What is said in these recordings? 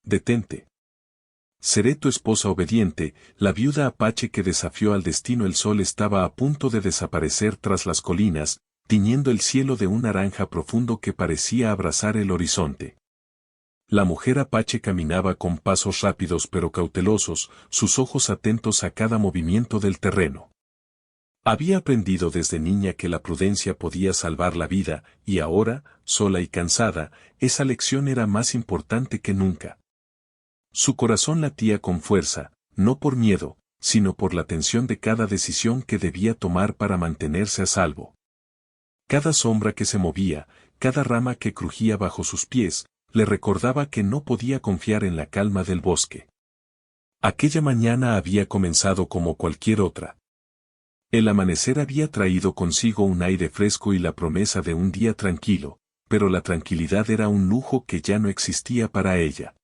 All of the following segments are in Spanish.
Detente. Seré tu esposa obediente. La viuda apache que desafió al destino. El sol estaba a punto de desaparecer tras las colinas, tiñendo el cielo de un naranja profundo que parecía abrazar el horizonte. La mujer apache caminaba con pasos rápidos pero cautelosos, sus ojos atentos a cada movimiento del terreno. Había aprendido desde niña que la prudencia podía salvar la vida, y ahora, sola y cansada, esa lección era más importante que nunca. Su corazón latía con fuerza, no por miedo, sino por la tensión de cada decisión que debía tomar para mantenerse a salvo. Cada sombra que se movía, cada rama que crujía bajo sus pies, le recordaba que no podía confiar en la calma del bosque. Aquella mañana había comenzado como cualquier otra. El amanecer había traído consigo un aire fresco y la promesa de un día tranquilo, pero la tranquilidad era un lujo que ya no existía para ella.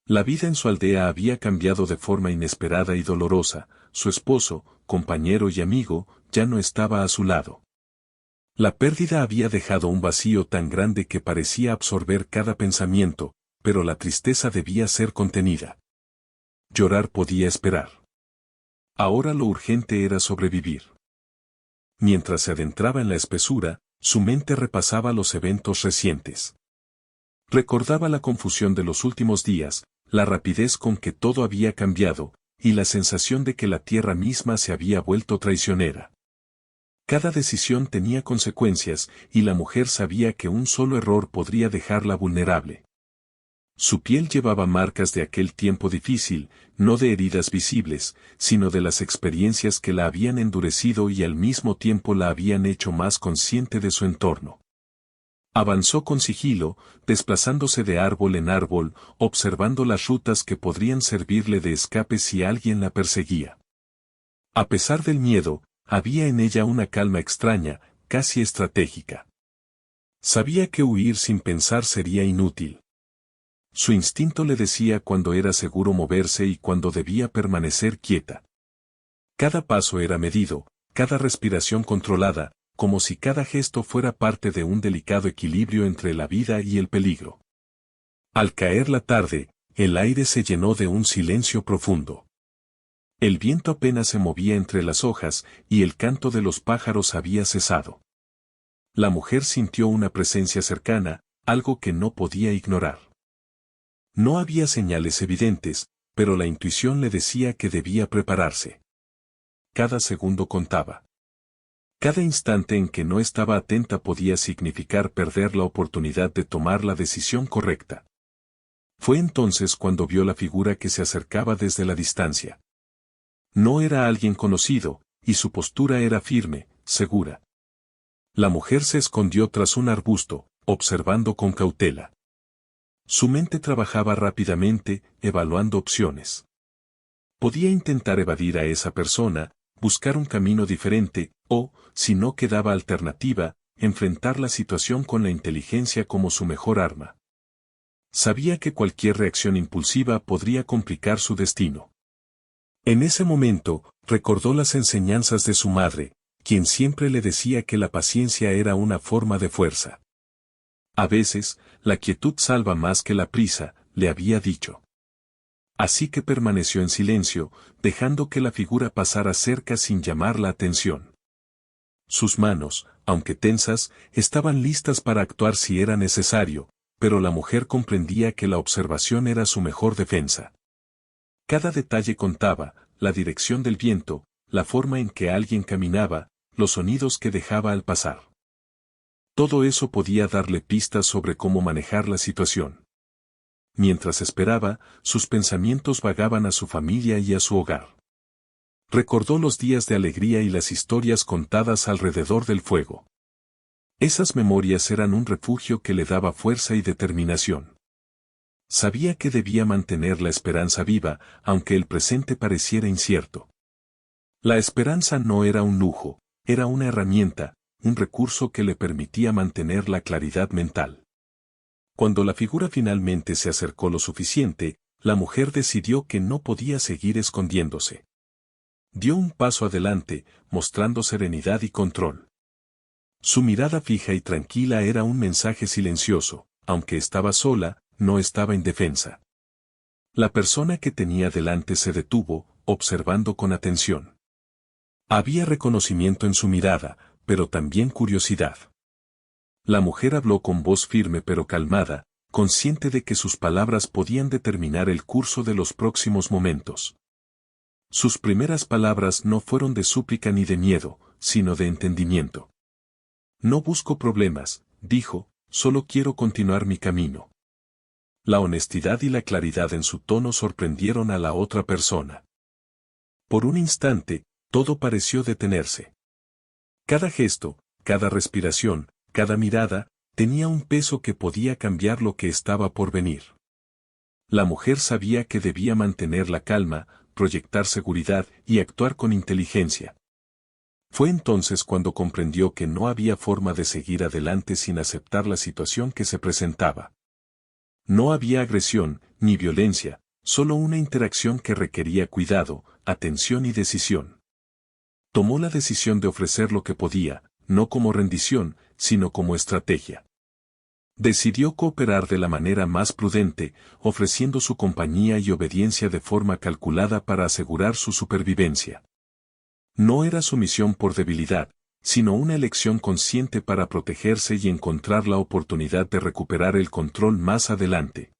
La vida en su aldea había cambiado de forma inesperada y dolorosa. Su esposo, compañero y amigo, ya no estaba a su lado. La pérdida había dejado un vacío tan grande que parecía absorber cada pensamiento, pero la tristeza debía ser contenida. Llorar podía esperar. Ahora lo urgente era sobrevivir. Mientras se adentraba en la espesura, su mente repasaba los eventos recientes. Recordaba la confusión de los últimos días, la rapidez con que todo había cambiado, y la sensación de que la tierra misma se había vuelto traicionera. Cada decisión tenía consecuencias, y la mujer sabía que un solo error podría dejarla vulnerable. Su piel llevaba marcas de aquel tiempo difícil, no de heridas visibles, sino de las experiencias que la habían endurecido y al mismo tiempo la habían hecho más consciente de su entorno. Avanzó con sigilo, desplazándose de árbol en árbol, observando las rutas que podrían servirle de escape si alguien la perseguía. A pesar del miedo, había en ella una calma extraña, casi estratégica. Sabía que huir sin pensar sería inútil. Su instinto le decía cuando era seguro moverse y cuando debía permanecer quieta. Cada paso era medido, cada respiración controlada, como si cada gesto fuera parte de un delicado equilibrio entre la vida y el peligro. Al caer la tarde, el aire se llenó de un silencio profundo. El viento apenas se movía entre las hojas y el canto de los pájaros había cesado. La mujer sintió una presencia cercana, algo que no podía ignorar. No había señales evidentes, pero la intuición le decía que debía prepararse. Cada segundo contaba. Cada instante en que no estaba atenta podía significar perder la oportunidad de tomar la decisión correcta. Fue entonces cuando vio la figura que se acercaba desde la distancia. No era alguien conocido, y su postura era firme, segura. La mujer se escondió tras un arbusto, observando con cautela. Su mente trabajaba rápidamente, evaluando opciones. Podía intentar evadir a esa persona, buscar un camino diferente, o, si no quedaba alternativa, enfrentar la situación con la inteligencia como su mejor arma. Sabía que cualquier reacción impulsiva podría complicar su destino. En ese momento, recordó las enseñanzas de su madre, quien siempre le decía que la paciencia era una forma de fuerza. A veces, la quietud salva más que la prisa, le había dicho. Así que permaneció en silencio, dejando que la figura pasara cerca sin llamar la atención. Sus manos, aunque tensas, estaban listas para actuar si era necesario, pero la mujer comprendía que la observación era su mejor defensa. Cada detalle contaba, la dirección del viento, la forma en que alguien caminaba, los sonidos que dejaba al pasar. Todo eso podía darle pistas sobre cómo manejar la situación. Mientras esperaba, sus pensamientos vagaban a su familia y a su hogar. Recordó los días de alegría y las historias contadas alrededor del fuego. Esas memorias eran un refugio que le daba fuerza y determinación. Sabía que debía mantener la esperanza viva, aunque el presente pareciera incierto. La esperanza no era un lujo, era una herramienta, un recurso que le permitía mantener la claridad mental. Cuando la figura finalmente se acercó lo suficiente, la mujer decidió que no podía seguir escondiéndose. Dio un paso adelante, mostrando serenidad y control. Su mirada fija y tranquila era un mensaje silencioso, aunque estaba sola, no estaba indefensa. La persona que tenía delante se detuvo, observando con atención. Había reconocimiento en su mirada, pero también curiosidad. La mujer habló con voz firme pero calmada, consciente de que sus palabras podían determinar el curso de los próximos momentos. Sus primeras palabras no fueron de súplica ni de miedo, sino de entendimiento. No busco problemas, dijo, solo quiero continuar mi camino. La honestidad y la claridad en su tono sorprendieron a la otra persona. Por un instante, todo pareció detenerse. Cada gesto, cada respiración, cada mirada, tenía un peso que podía cambiar lo que estaba por venir. La mujer sabía que debía mantener la calma, proyectar seguridad y actuar con inteligencia. Fue entonces cuando comprendió que no había forma de seguir adelante sin aceptar la situación que se presentaba. No había agresión, ni violencia, solo una interacción que requería cuidado, atención y decisión. Tomó la decisión de ofrecer lo que podía, no como rendición, sino como estrategia. Decidió cooperar de la manera más prudente, ofreciendo su compañía y obediencia de forma calculada para asegurar su supervivencia. No era sumisión por debilidad, sino una elección consciente para protegerse y encontrar la oportunidad de recuperar el control más adelante.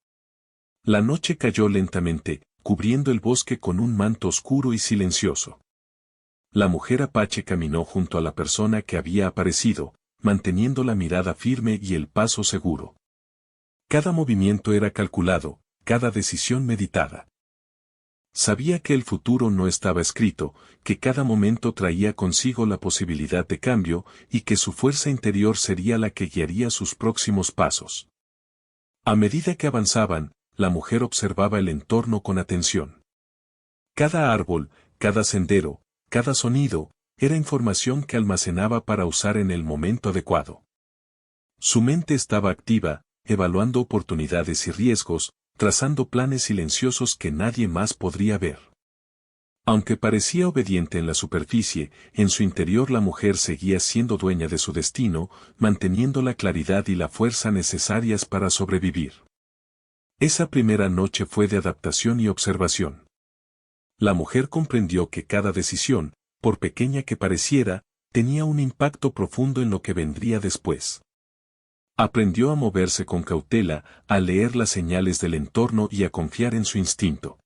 La noche cayó lentamente, cubriendo el bosque con un manto oscuro y silencioso. La mujer apache caminó junto a la persona que había aparecido, manteniendo la mirada firme y el paso seguro. Cada movimiento era calculado, cada decisión meditada. Sabía que el futuro no estaba escrito, que cada momento traía consigo la posibilidad de cambio y que su fuerza interior sería la que guiaría sus próximos pasos. A medida que avanzaban, la mujer observaba el entorno con atención. Cada árbol, cada sendero, cada sonido, era información que almacenaba para usar en el momento adecuado. Su mente estaba activa, evaluando oportunidades y riesgos, trazando planes silenciosos que nadie más podría ver. Aunque parecía obediente en la superficie, en su interior la mujer seguía siendo dueña de su destino, manteniendo la claridad y la fuerza necesarias para sobrevivir. Esa primera noche fue de adaptación y observación. La mujer comprendió que cada decisión, por pequeña que pareciera, tenía un impacto profundo en lo que vendría después. Aprendió a moverse con cautela, a leer las señales del entorno y a confiar en su instinto.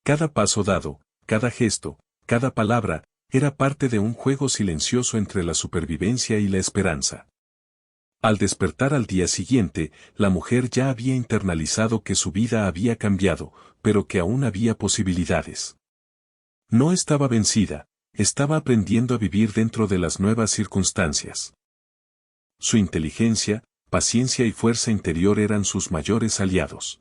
Cada paso dado, cada gesto, cada palabra, era parte de un juego silencioso entre la supervivencia y la esperanza. Al despertar al día siguiente, la mujer ya había internalizado que su vida había cambiado, pero que aún había posibilidades. No estaba vencida, estaba aprendiendo a vivir dentro de las nuevas circunstancias. Su inteligencia, paciencia y fuerza interior eran sus mayores aliados.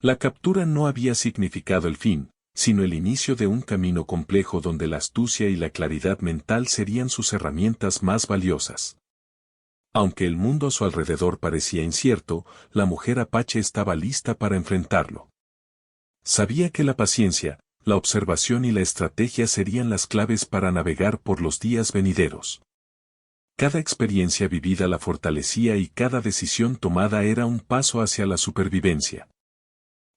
La captura no había significado el fin, sino el inicio de un camino complejo donde la astucia y la claridad mental serían sus herramientas más valiosas. Aunque el mundo a su alrededor parecía incierto, la mujer apache estaba lista para enfrentarlo. Sabía que la paciencia, la observación y la estrategia serían las claves para navegar por los días venideros. Cada experiencia vivida la fortalecía y cada decisión tomada era un paso hacia la supervivencia.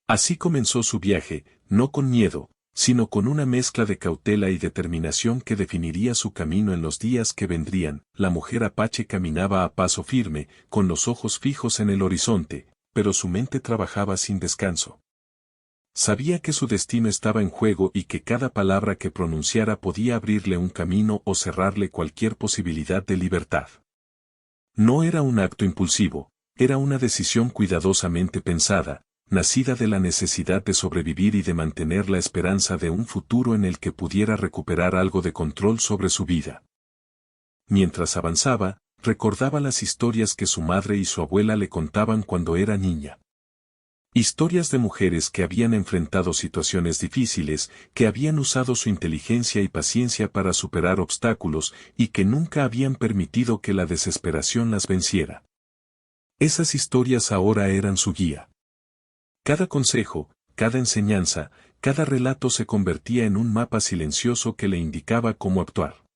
Así comenzó su viaje, no con miedo, sino con una mezcla de cautela y determinación que definiría su camino en los días que vendrían. La mujer apache caminaba a paso firme, con los ojos fijos en el horizonte, pero su mente trabajaba sin descanso. Sabía que su destino estaba en juego y que cada palabra que pronunciara podía abrirle un camino o cerrarle cualquier posibilidad de libertad. No era un acto impulsivo, era una decisión cuidadosamente pensada, nacida de la necesidad de sobrevivir y de mantener la esperanza de un futuro en el que pudiera recuperar algo de control sobre su vida. Mientras avanzaba, recordaba las historias que su madre y su abuela le contaban cuando era niña. Historias de mujeres que habían enfrentado situaciones difíciles, que habían usado su inteligencia y paciencia para superar obstáculos y que nunca habían permitido que la desesperación las venciera. Esas historias ahora eran su guía. Cada consejo, cada enseñanza, cada relato se convertía en un mapa silencioso que le indicaba cómo actuar.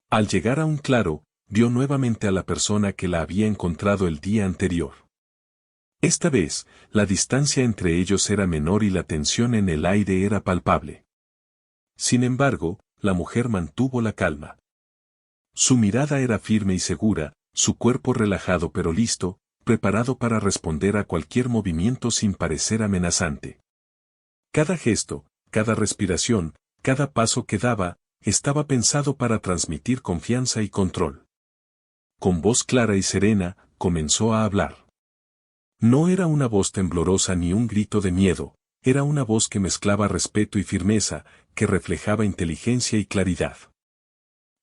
Al llegar a un claro, vio nuevamente a la persona que la había encontrado el día anterior. Esta vez, la distancia entre ellos era menor y la tensión en el aire era palpable. Sin embargo, la mujer mantuvo la calma. Su mirada era firme y segura, su cuerpo relajado pero listo, preparado para responder a cualquier movimiento sin parecer amenazante. Cada gesto, cada respiración, cada paso que daba, estaba pensado para transmitir confianza y control. Con voz clara y serena, comenzó a hablar. No era una voz temblorosa ni un grito de miedo, era una voz que mezclaba respeto y firmeza, que reflejaba inteligencia y claridad.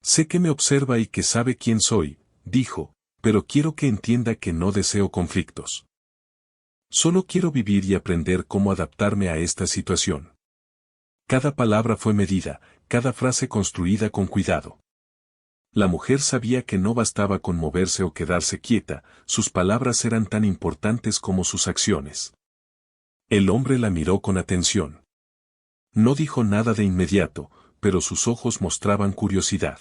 Sé que me observa y que sabe quién soy, dijo, pero quiero que entienda que no deseo conflictos. Solo quiero vivir y aprender cómo adaptarme a esta situación. Cada palabra fue medida, cada frase construida con cuidado. La mujer sabía que no bastaba con moverse o quedarse quieta, sus palabras eran tan importantes como sus acciones. El hombre la miró con atención. No dijo nada de inmediato, pero sus ojos mostraban curiosidad.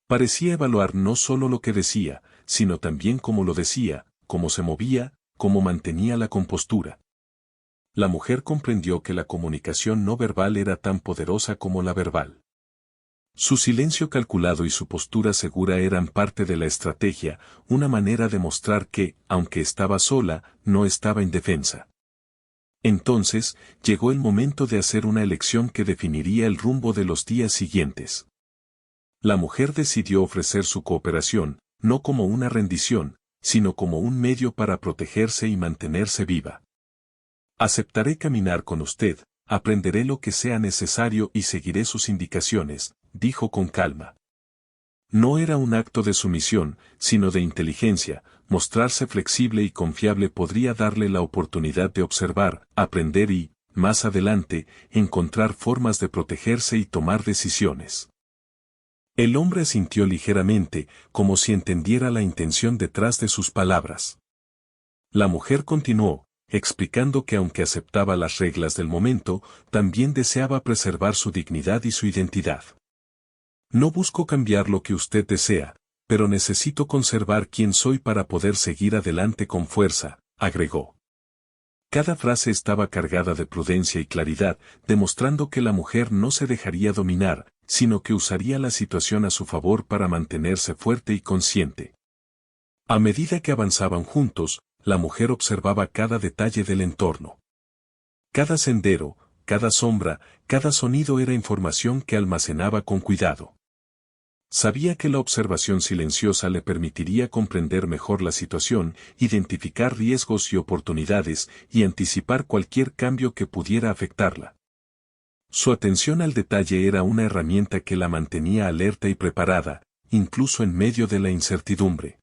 Parecía evaluar no solo lo que decía, sino también cómo lo decía, cómo se movía, cómo mantenía la compostura. La mujer comprendió que la comunicación no verbal era tan poderosa como la verbal. Su silencio calculado y su postura segura eran parte de la estrategia, una manera de mostrar que, aunque estaba sola, no estaba indefensa. Entonces, llegó el momento de hacer una elección que definiría el rumbo de los días siguientes. La mujer decidió ofrecer su cooperación, no como una rendición, sino como un medio para protegerse y mantenerse viva. Aceptaré caminar con usted, aprenderé lo que sea necesario y seguiré sus indicaciones, dijo con calma. No era un acto de sumisión, sino de inteligencia, mostrarse flexible y confiable podría darle la oportunidad de observar, aprender y, más adelante, encontrar formas de protegerse y tomar decisiones. El hombre asintió ligeramente, como si entendiera la intención detrás de sus palabras. La mujer continuó, explicando que aunque aceptaba las reglas del momento, también deseaba preservar su dignidad y su identidad. No busco cambiar lo que usted desea, pero necesito conservar quién soy para poder seguir adelante con fuerza, agregó. Cada frase estaba cargada de prudencia y claridad, demostrando que la mujer no se dejaría dominar, sino que usaría la situación a su favor para mantenerse fuerte y consciente. A medida que avanzaban juntos, la mujer observaba cada detalle del entorno. Cada sendero, cada sombra, cada sonido era información que almacenaba con cuidado. Sabía que la observación silenciosa le permitiría comprender mejor la situación, identificar riesgos y oportunidades, y anticipar cualquier cambio que pudiera afectarla. Su atención al detalle era una herramienta que la mantenía alerta y preparada, incluso en medio de la incertidumbre.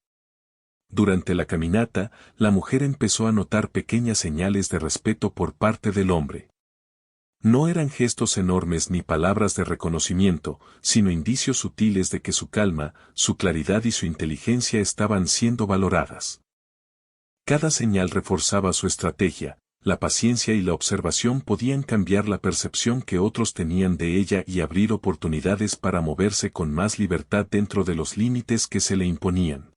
Durante la caminata, la mujer empezó a notar pequeñas señales de respeto por parte del hombre. No eran gestos enormes ni palabras de reconocimiento, sino indicios sutiles de que su calma, su claridad y su inteligencia estaban siendo valoradas. Cada señal reforzaba su estrategia, la paciencia y la observación podían cambiar la percepción que otros tenían de ella y abrir oportunidades para moverse con más libertad dentro de los límites que se le imponían.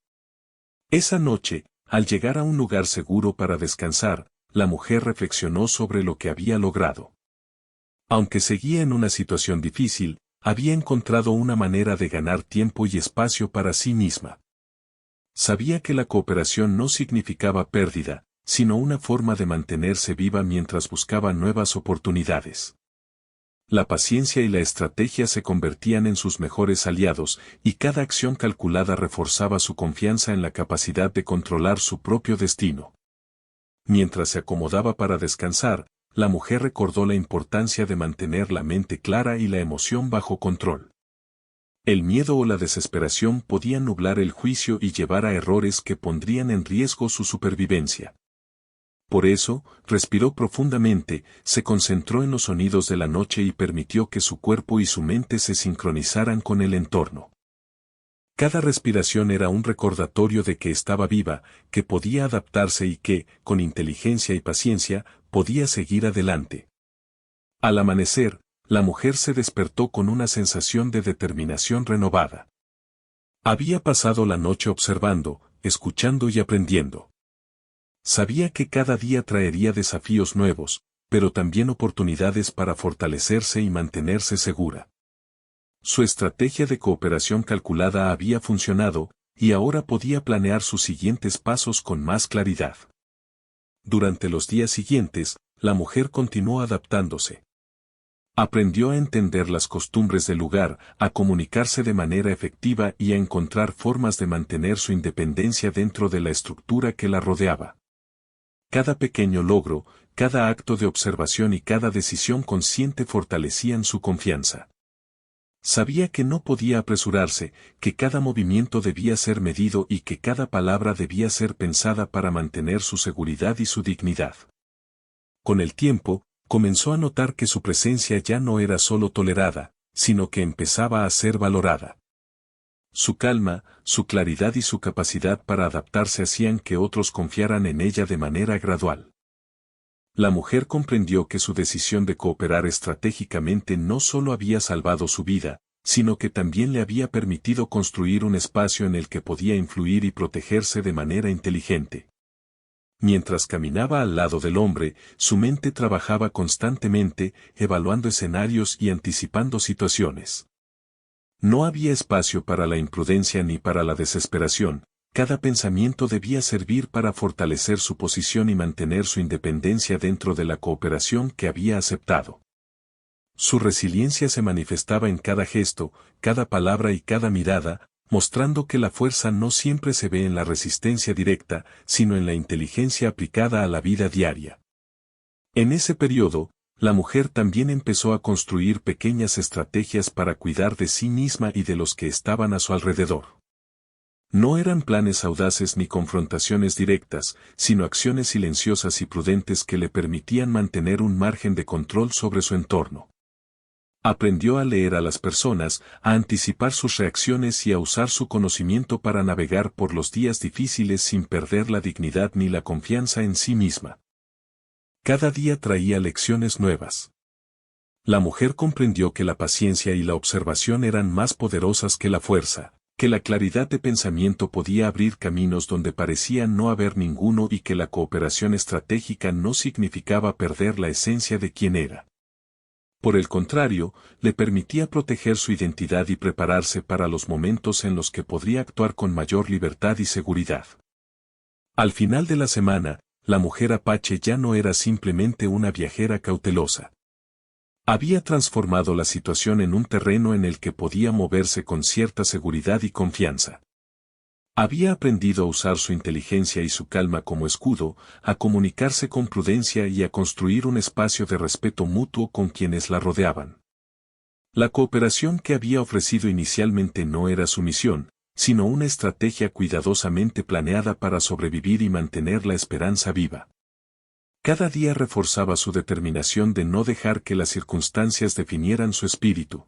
Esa noche, al llegar a un lugar seguro para descansar, la mujer reflexionó sobre lo que había logrado. Aunque seguía en una situación difícil, había encontrado una manera de ganar tiempo y espacio para sí misma. Sabía que la cooperación no significaba pérdida, sino una forma de mantenerse viva mientras buscaba nuevas oportunidades. La paciencia y la estrategia se convertían en sus mejores aliados, y cada acción calculada reforzaba su confianza en la capacidad de controlar su propio destino. Mientras se acomodaba para descansar, la mujer recordó la importancia de mantener la mente clara y la emoción bajo control. El miedo o la desesperación podían nublar el juicio y llevar a errores que pondrían en riesgo su supervivencia. Por eso, respiró profundamente, se concentró en los sonidos de la noche y permitió que su cuerpo y su mente se sincronizaran con el entorno. Cada respiración era un recordatorio de que estaba viva, que podía adaptarse y que, con inteligencia y paciencia, podía seguir adelante. Al amanecer, la mujer se despertó con una sensación de determinación renovada. Había pasado la noche observando, escuchando y aprendiendo. Sabía que cada día traería desafíos nuevos, pero también oportunidades para fortalecerse y mantenerse segura. Su estrategia de cooperación calculada había funcionado, y ahora podía planear sus siguientes pasos con más claridad. Durante los días siguientes, la mujer continuó adaptándose. Aprendió a entender las costumbres del lugar, a comunicarse de manera efectiva y a encontrar formas de mantener su independencia dentro de la estructura que la rodeaba. Cada pequeño logro, cada acto de observación y cada decisión consciente fortalecían su confianza. Sabía que no podía apresurarse, que cada movimiento debía ser medido y que cada palabra debía ser pensada para mantener su seguridad y su dignidad. Con el tiempo, comenzó a notar que su presencia ya no era solo tolerada, sino que empezaba a ser valorada. Su calma, su claridad y su capacidad para adaptarse hacían que otros confiaran en ella de manera gradual. La mujer comprendió que su decisión de cooperar estratégicamente no solo había salvado su vida, sino que también le había permitido construir un espacio en el que podía influir y protegerse de manera inteligente. Mientras caminaba al lado del hombre, su mente trabajaba constantemente, evaluando escenarios y anticipando situaciones. No había espacio para la imprudencia ni para la desesperación, cada pensamiento debía servir para fortalecer su posición y mantener su independencia dentro de la cooperación que había aceptado. Su resiliencia se manifestaba en cada gesto, cada palabra y cada mirada, mostrando que la fuerza no siempre se ve en la resistencia directa, sino en la inteligencia aplicada a la vida diaria. En ese periodo, la mujer también empezó a construir pequeñas estrategias para cuidar de sí misma y de los que estaban a su alrededor. No eran planes audaces ni confrontaciones directas, sino acciones silenciosas y prudentes que le permitían mantener un margen de control sobre su entorno. Aprendió a leer a las personas, a anticipar sus reacciones y a usar su conocimiento para navegar por los días difíciles sin perder la dignidad ni la confianza en sí misma. Cada día traía lecciones nuevas. La mujer comprendió que la paciencia y la observación eran más poderosas que la fuerza, que la claridad de pensamiento podía abrir caminos donde parecía no haber ninguno y que la cooperación estratégica no significaba perder la esencia de quien era. Por el contrario, le permitía proteger su identidad y prepararse para los momentos en los que podría actuar con mayor libertad y seguridad. Al final de la semana, la mujer Apache ya no era simplemente una viajera cautelosa. Había transformado la situación en un terreno en el que podía moverse con cierta seguridad y confianza. Había aprendido a usar su inteligencia y su calma como escudo, a comunicarse con prudencia y a construir un espacio de respeto mutuo con quienes la rodeaban. La cooperación que había ofrecido inicialmente no era su misión, sino una estrategia cuidadosamente planeada para sobrevivir y mantener la esperanza viva. Cada día reforzaba su determinación de no dejar que las circunstancias definieran su espíritu.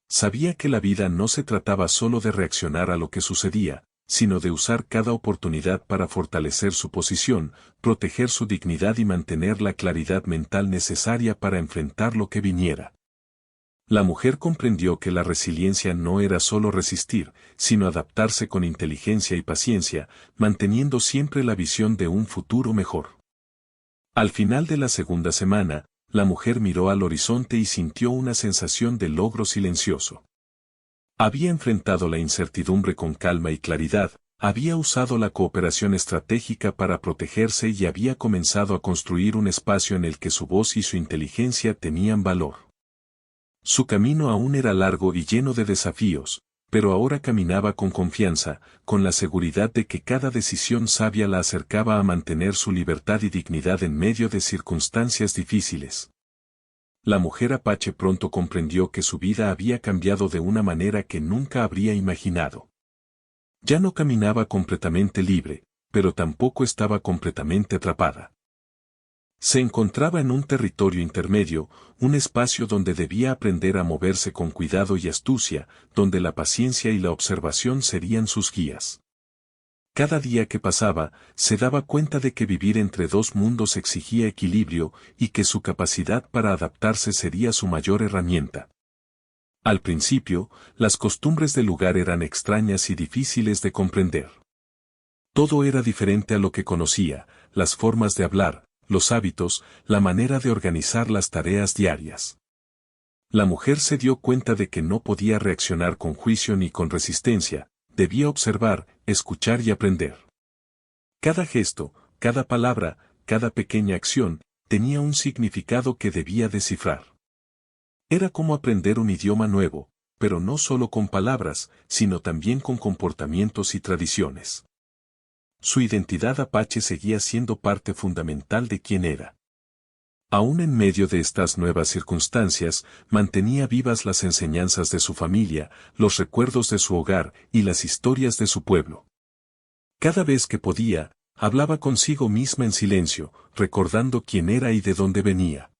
Sabía que la vida no se trataba solo de reaccionar a lo que sucedía, sino de usar cada oportunidad para fortalecer su posición, proteger su dignidad y mantener la claridad mental necesaria para enfrentar lo que viniera. La mujer comprendió que la resiliencia no era solo resistir, sino adaptarse con inteligencia y paciencia, manteniendo siempre la visión de un futuro mejor. Al final de la segunda semana, la mujer miró al horizonte y sintió una sensación de logro silencioso. Había enfrentado la incertidumbre con calma y claridad, había usado la cooperación estratégica para protegerse y había comenzado a construir un espacio en el que su voz y su inteligencia tenían valor. Su camino aún era largo y lleno de desafíos, pero ahora caminaba con confianza, con la seguridad de que cada decisión sabia la acercaba a mantener su libertad y dignidad en medio de circunstancias difíciles. La mujer Apache pronto comprendió que su vida había cambiado de una manera que nunca habría imaginado. Ya no caminaba completamente libre, pero tampoco estaba completamente atrapada. Se encontraba en un territorio intermedio, un espacio donde debía aprender a moverse con cuidado y astucia, donde la paciencia y la observación serían sus guías. Cada día que pasaba, se daba cuenta de que vivir entre dos mundos exigía equilibrio y que su capacidad para adaptarse sería su mayor herramienta. Al principio, las costumbres del lugar eran extrañas y difíciles de comprender. Todo era diferente a lo que conocía, las formas de hablar, los hábitos, la manera de organizar las tareas diarias. La mujer se dio cuenta de que no podía reaccionar con juicio ni con resistencia, debía observar, escuchar y aprender. Cada gesto, cada palabra, cada pequeña acción, tenía un significado que debía descifrar. Era como aprender un idioma nuevo, pero no solo con palabras, sino también con comportamientos y tradiciones. Su identidad apache seguía siendo parte fundamental de quién era. Aún en medio de estas nuevas circunstancias, mantenía vivas las enseñanzas de su familia, los recuerdos de su hogar y las historias de su pueblo. Cada vez que podía, hablaba consigo misma en silencio, recordando quién era y de dónde venía.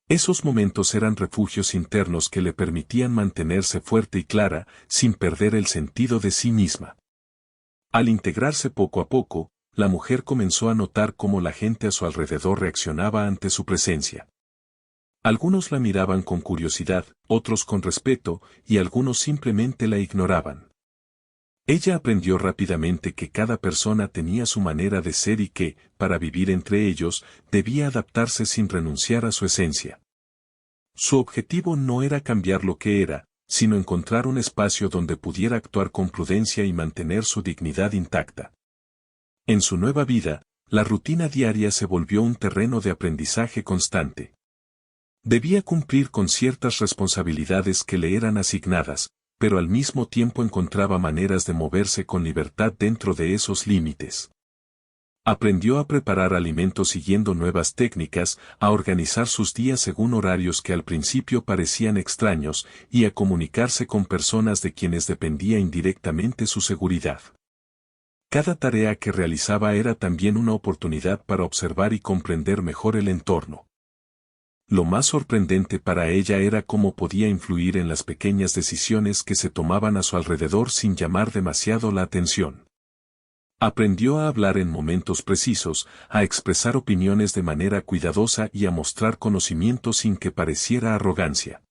Esos momentos eran refugios internos que le permitían mantenerse fuerte y clara, sin perder el sentido de sí misma. Al integrarse poco a poco, la mujer comenzó a notar cómo la gente a su alrededor reaccionaba ante su presencia. Algunos la miraban con curiosidad, otros con respeto, y algunos simplemente la ignoraban. Ella aprendió rápidamente que cada persona tenía su manera de ser y que, para vivir entre ellos, debía adaptarse sin renunciar a su esencia. Su objetivo no era cambiar lo que era, sino encontrar un espacio donde pudiera actuar con prudencia y mantener su dignidad intacta. En su nueva vida, la rutina diaria se volvió un terreno de aprendizaje constante. Debía cumplir con ciertas responsabilidades que le eran asignadas, pero al mismo tiempo encontraba maneras de moverse con libertad dentro de esos límites. Aprendió a preparar alimentos siguiendo nuevas técnicas, a organizar sus días según horarios que al principio parecían extraños, y a comunicarse con personas de quienes dependía indirectamente su seguridad. Cada tarea que realizaba era también una oportunidad para observar y comprender mejor el entorno. Lo más sorprendente para ella era cómo podía influir en las pequeñas decisiones que se tomaban a su alrededor sin llamar demasiado la atención. Aprendió a hablar en momentos precisos, a expresar opiniones de manera cuidadosa y a mostrar conocimiento sin que pareciera arrogancia.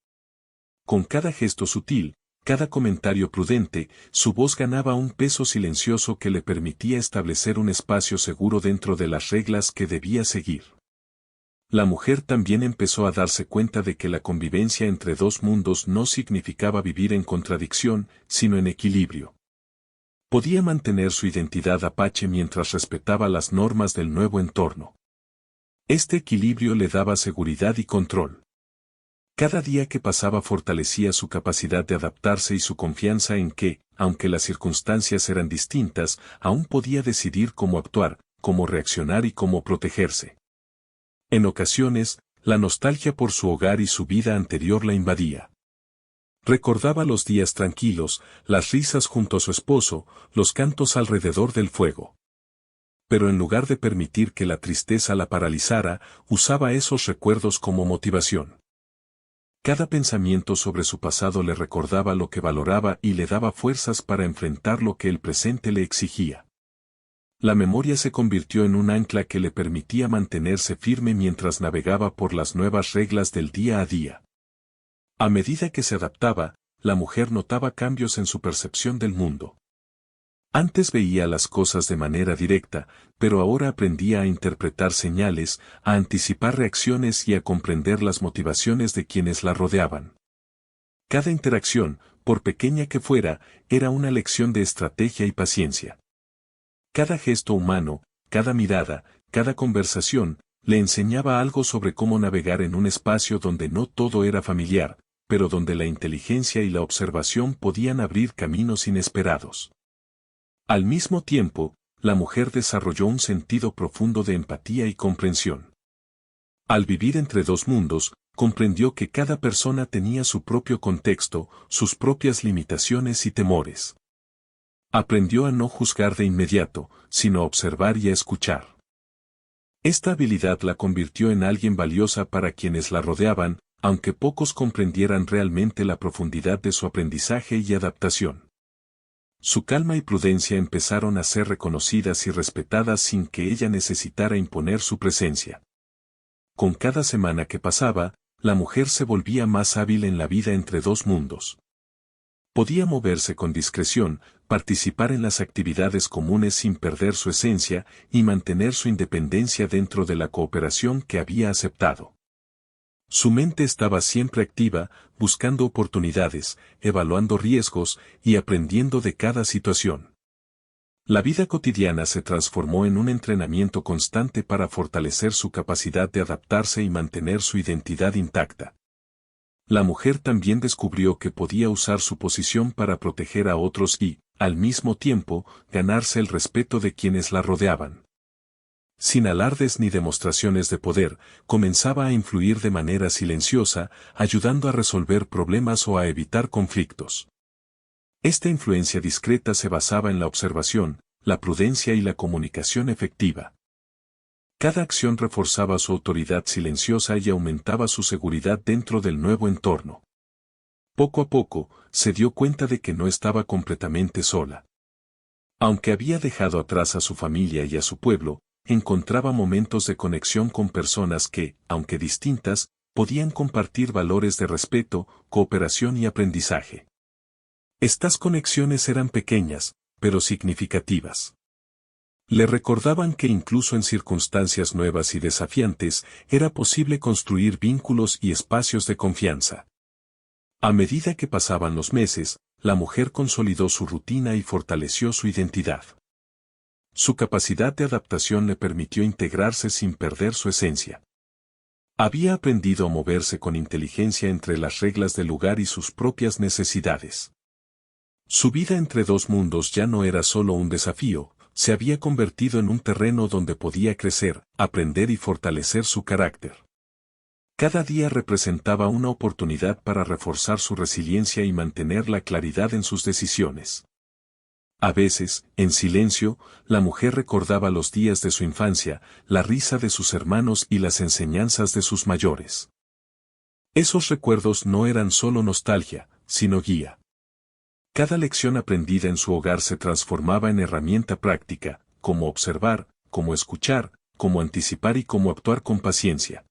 Con cada gesto sutil, cada comentario prudente, su voz ganaba un peso silencioso que le permitía establecer un espacio seguro dentro de las reglas que debía seguir. La mujer también empezó a darse cuenta de que la convivencia entre dos mundos no significaba vivir en contradicción, sino en equilibrio. Podía mantener su identidad apache mientras respetaba las normas del nuevo entorno. Este equilibrio le daba seguridad y control. Cada día que pasaba fortalecía su capacidad de adaptarse y su confianza en que, aunque las circunstancias eran distintas, aún podía decidir cómo actuar, cómo reaccionar y cómo protegerse. En ocasiones, la nostalgia por su hogar y su vida anterior la invadía. Recordaba los días tranquilos, las risas junto a su esposo, los cantos alrededor del fuego. Pero en lugar de permitir que la tristeza la paralizara, usaba esos recuerdos como motivación. Cada pensamiento sobre su pasado le recordaba lo que valoraba y le daba fuerzas para enfrentar lo que el presente le exigía. La memoria se convirtió en un ancla que le permitía mantenerse firme mientras navegaba por las nuevas reglas del día a día. A medida que se adaptaba, la mujer notaba cambios en su percepción del mundo. Antes veía las cosas de manera directa, pero ahora aprendía a interpretar señales, a anticipar reacciones y a comprender las motivaciones de quienes la rodeaban. Cada interacción, por pequeña que fuera, era una lección de estrategia y paciencia. Cada gesto humano, cada mirada, cada conversación, le enseñaba algo sobre cómo navegar en un espacio donde no todo era familiar, pero donde la inteligencia y la observación podían abrir caminos inesperados. Al mismo tiempo, la mujer desarrolló un sentido profundo de empatía y comprensión. Al vivir entre dos mundos, comprendió que cada persona tenía su propio contexto, sus propias limitaciones y temores. Aprendió a no juzgar de inmediato, sino a observar y a escuchar. Esta habilidad la convirtió en alguien valiosa para quienes la rodeaban, aunque pocos comprendieran realmente la profundidad de su aprendizaje y adaptación. Su calma y prudencia empezaron a ser reconocidas y respetadas sin que ella necesitara imponer su presencia. Con cada semana que pasaba, la mujer se volvía más hábil en la vida entre dos mundos. Podía moverse con discreción, participar en las actividades comunes sin perder su esencia y mantener su independencia dentro de la cooperación que había aceptado. Su mente estaba siempre activa, buscando oportunidades, evaluando riesgos y aprendiendo de cada situación. La vida cotidiana se transformó en un entrenamiento constante para fortalecer su capacidad de adaptarse y mantener su identidad intacta. La mujer también descubrió que podía usar su posición para proteger a otros y, al mismo tiempo, ganarse el respeto de quienes la rodeaban. Sin alardes ni demostraciones de poder, comenzaba a influir de manera silenciosa, ayudando a resolver problemas o a evitar conflictos. Esta influencia discreta se basaba en la observación, la prudencia y la comunicación efectiva. Cada acción reforzaba su autoridad silenciosa y aumentaba su seguridad dentro del nuevo entorno. Poco a poco, se dio cuenta de que no estaba completamente sola. Aunque había dejado atrás a su familia y a su pueblo, encontraba momentos de conexión con personas que, aunque distintas, podían compartir valores de respeto, cooperación y aprendizaje. Estas conexiones eran pequeñas, pero significativas. Le recordaban que incluso en circunstancias nuevas y desafiantes, era posible construir vínculos y espacios de confianza. A medida que pasaban los meses, la mujer consolidó su rutina y fortaleció su identidad. Su capacidad de adaptación le permitió integrarse sin perder su esencia. Había aprendido a moverse con inteligencia entre las reglas del lugar y sus propias necesidades. Su vida entre dos mundos ya no era solo un desafío, se había convertido en un terreno donde podía crecer, aprender y fortalecer su carácter. Cada día representaba una oportunidad para reforzar su resiliencia y mantener la claridad en sus decisiones. A veces, en silencio, la mujer recordaba los días de su infancia, la risa de sus hermanos y las enseñanzas de sus mayores. Esos recuerdos no eran solo nostalgia, sino guía. Cada lección aprendida en su hogar se transformaba en herramienta práctica, como observar, como escuchar, como anticipar y como actuar con paciencia.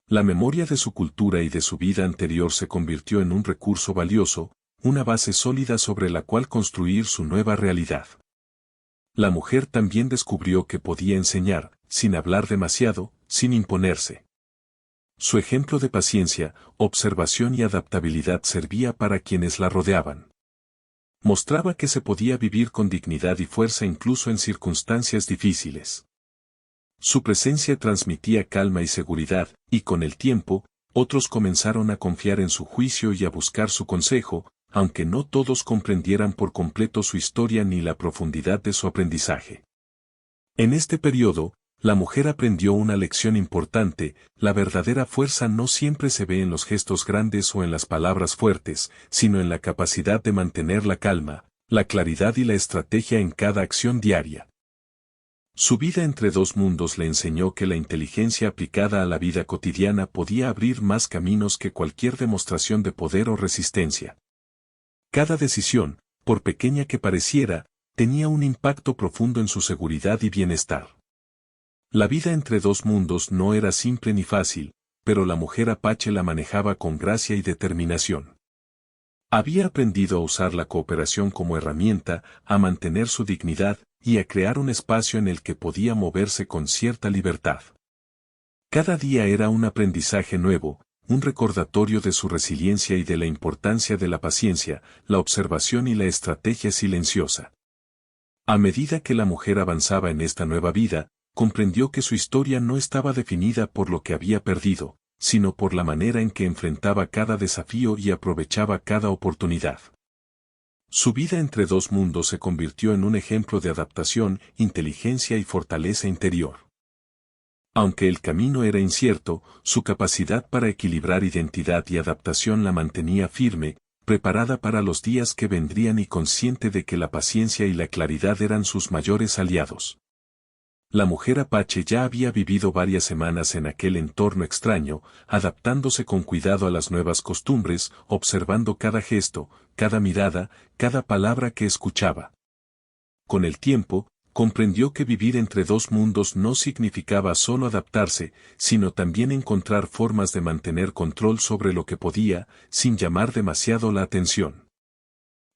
La memoria de su cultura y de su vida anterior se convirtió en un recurso valioso, una base sólida sobre la cual construir su nueva realidad. La mujer también descubrió que podía enseñar, sin hablar demasiado, sin imponerse. Su ejemplo de paciencia, observación y adaptabilidad servía para quienes la rodeaban. Mostraba que se podía vivir con dignidad y fuerza incluso en circunstancias difíciles. Su presencia transmitía calma y seguridad, y con el tiempo, otros comenzaron a confiar en su juicio y a buscar su consejo, aunque no todos comprendieran por completo su historia ni la profundidad de su aprendizaje. En este periodo, la mujer aprendió una lección importante: la verdadera fuerza no siempre se ve en los gestos grandes o en las palabras fuertes, sino en la capacidad de mantener la calma, la claridad y la estrategia en cada acción diaria. Su vida entre dos mundos le enseñó que la inteligencia aplicada a la vida cotidiana podía abrir más caminos que cualquier demostración de poder o resistencia. Cada decisión, por pequeña que pareciera, tenía un impacto profundo en su seguridad y bienestar. La vida entre dos mundos no era simple ni fácil, pero la mujer apache la manejaba con gracia y determinación. Había aprendido a usar la cooperación como herramienta, a mantener su dignidad y a crear un espacio en el que podía moverse con cierta libertad. Cada día era un aprendizaje nuevo, un recordatorio de su resiliencia y de la importancia de la paciencia, la observación y la estrategia silenciosa. A medida que la mujer avanzaba en esta nueva vida, comprendió que su historia no estaba definida por lo que había perdido, sino por la manera en que enfrentaba cada desafío y aprovechaba cada oportunidad. Su vida entre dos mundos se convirtió en un ejemplo de adaptación, inteligencia y fortaleza interior. Aunque el camino era incierto, su capacidad para equilibrar identidad y adaptación la mantenía firme, preparada para los días que vendrían y consciente de que la paciencia y la claridad eran sus mayores aliados. La mujer apache ya había vivido varias semanas en aquel entorno extraño, adaptándose con cuidado a las nuevas costumbres, observando cada gesto, cada mirada, cada palabra que escuchaba. Con el tiempo, comprendió que vivir entre dos mundos no significaba solo adaptarse, sino también encontrar formas de mantener control sobre lo que podía, sin llamar demasiado la atención.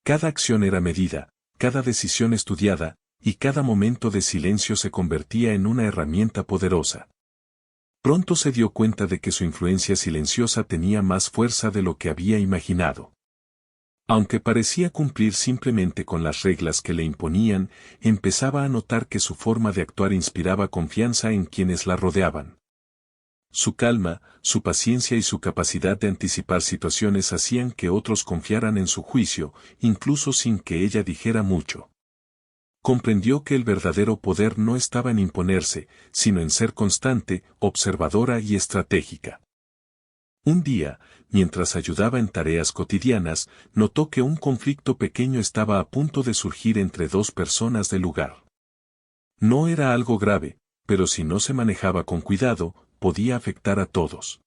Cada acción era medida, cada decisión estudiada, y cada momento de silencio se convertía en una herramienta poderosa. Pronto se dio cuenta de que su influencia silenciosa tenía más fuerza de lo que había imaginado. Aunque parecía cumplir simplemente con las reglas que le imponían, empezaba a notar que su forma de actuar inspiraba confianza en quienes la rodeaban. Su calma, su paciencia y su capacidad de anticipar situaciones hacían que otros confiaran en su juicio, incluso sin que ella dijera mucho. Comprendió que el verdadero poder no estaba en imponerse, sino en ser constante, observadora y estratégica. Un día, mientras ayudaba en tareas cotidianas, notó que un conflicto pequeño estaba a punto de surgir entre dos personas del lugar. No era algo grave, pero si no se manejaba con cuidado, podía afectar a todos.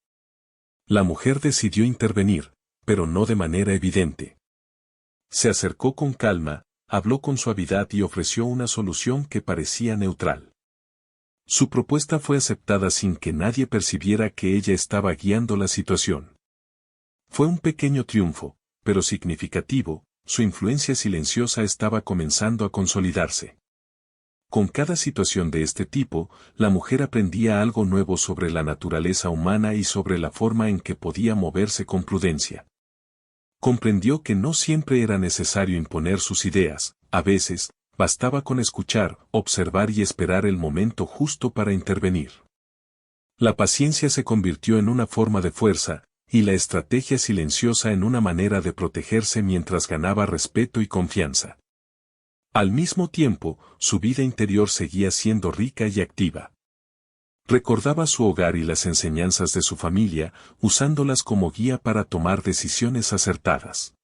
La mujer decidió intervenir, pero no de manera evidente. Se acercó con calma, habló con suavidad y ofreció una solución que parecía neutral. Su propuesta fue aceptada sin que nadie percibiera que ella estaba guiando la situación. Fue un pequeño triunfo, pero significativo, su influencia silenciosa estaba comenzando a consolidarse. Con cada situación de este tipo, la mujer aprendía algo nuevo sobre la naturaleza humana y sobre la forma en que podía moverse con prudencia. Comprendió que no siempre era necesario imponer sus ideas, a veces, bastaba con escuchar, observar y esperar el momento justo para intervenir. La paciencia se convirtió en una forma de fuerza, y la estrategia silenciosa en una manera de protegerse mientras ganaba respeto y confianza. Al mismo tiempo, su vida interior seguía siendo rica y activa. Recordaba su hogar y las enseñanzas de su familia, usándolas como guía para tomar decisiones acertadas.